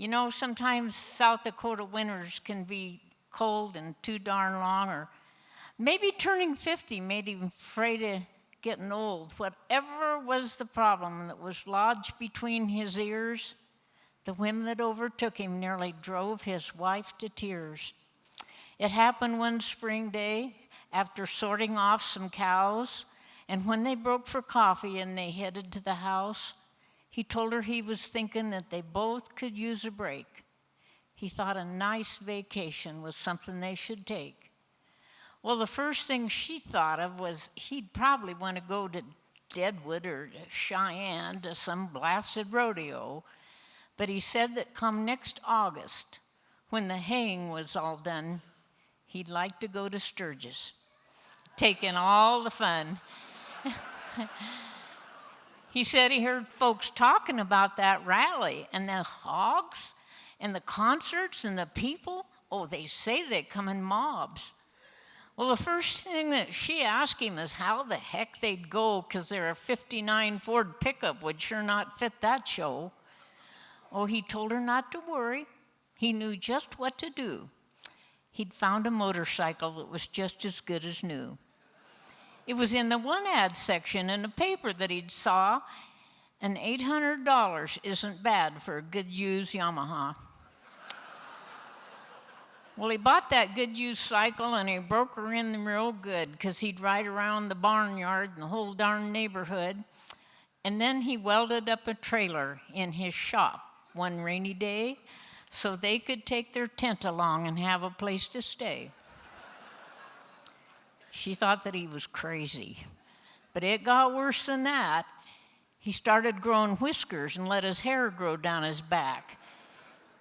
You know, sometimes South Dakota winters can be cold and too darn long, or maybe turning 50 made him afraid of getting old. Whatever was the problem that was lodged between his ears, the whim that overtook him nearly drove his wife to tears. It happened one spring day after sorting off some cows, and when they broke for coffee and they headed to the house, he told her he was thinking that they both could use a break. He thought a nice vacation was something they should take. Well, the first thing she thought of was he'd probably want to go to Deadwood or to Cheyenne to some blasted rodeo. But he said that come next August, when the haying was all done, he'd like to go to Sturgis, take in all the fun. He said he heard folks talking about that rally and the hogs and the concerts and the people. Oh, they say they come in mobs. Well, the first thing that she asked him is how the heck they'd go, because their 59 Ford pickup would sure not fit that show. Oh, he told her not to worry. He knew just what to do. He'd found a motorcycle that was just as good as new. It was in the one ad section in a paper that he'd saw, and $800 isn't bad for a good used Yamaha. Well, he bought that good used cycle, and he broke her in real good, because he'd ride around the barnyard and the whole darn neighborhood. And then he welded up a trailer in his shop one rainy day so they could take their tent along and have a place to stay. She thought that he was crazy, but it got worse than that. He started growing whiskers and let his hair grow down his back.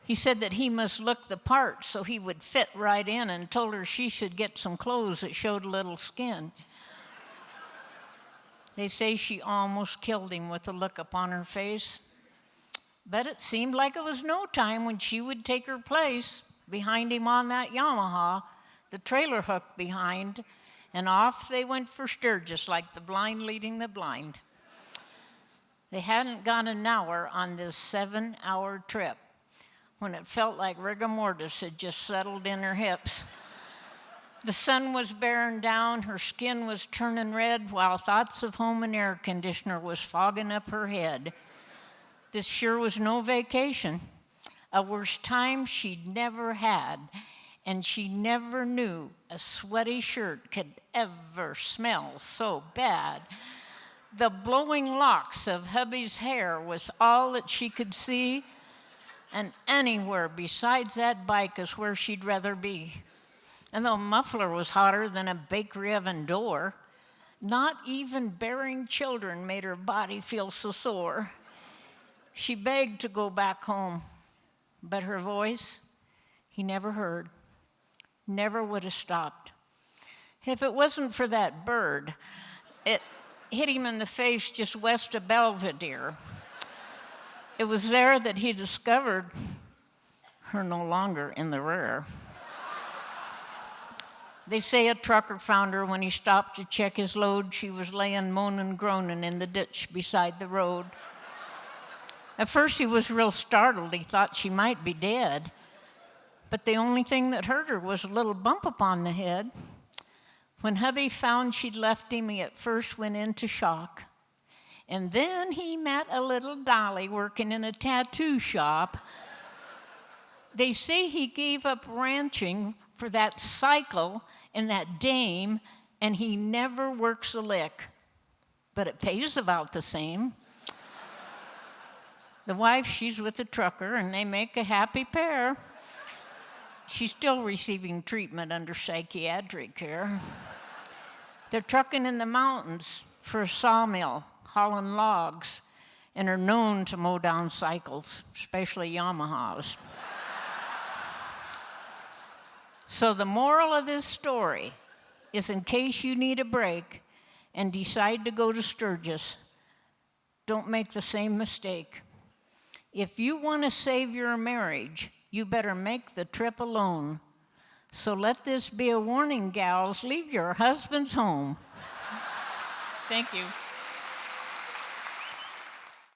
He said that he must look the part so he would fit right in, and told her she should get some clothes that showed a little skin. They say she almost killed him with the look upon her face. But it seemed like it was no time when she would take her place behind him on that Yamaha, the trailer hooked behind, and off they went for Sturgis like the blind leading the blind. They hadn't gone an hour on this 7-hour trip when it felt like rigor mortis had just settled in her hips. The sun was bearing down, her skin was turning red, while thoughts of home and air conditioner was fogging up her head. This sure was no vacation, a worse time she'd never had, and she never knew a sweaty shirt could ever smell so bad. The blowing locks of hubby's hair was all that she could see, and anywhere besides that bike is where she'd rather be. And the muffler was hotter than a bakery oven door. Not even bearing children made her body feel so sore. She begged to go back home, but her voice, he never heard, never would have stopped. If it wasn't for that bird, it hit him in the face just west of Belvedere. It was there that he discovered her no longer in the rear. They say a trucker found her when he stopped to check his load. She was laying moaning, groaning in the ditch beside the road. At first he was real startled. He thought she might be dead. But the only thing that hurt her was a little bump upon the head. When hubby found she'd left him, he at first went into shock. And then he met a little dolly working in a tattoo shop. They say he gave up ranching for that cycle and that dame, and he never works a lick. But it pays about the same. The wife, she's with a trucker, and they make a happy pair. She's still receiving treatment under psychiatric care. They're trucking in the mountains for a sawmill, hauling logs, and are known to mow down cycles, especially Yamahas. So the moral of this story is, in case you need a break and decide to go to Sturgis, don't make the same mistake. If you want to save your marriage, you better make the trip alone. So let this be a warning, gals. Leave your husbands home. Thank you.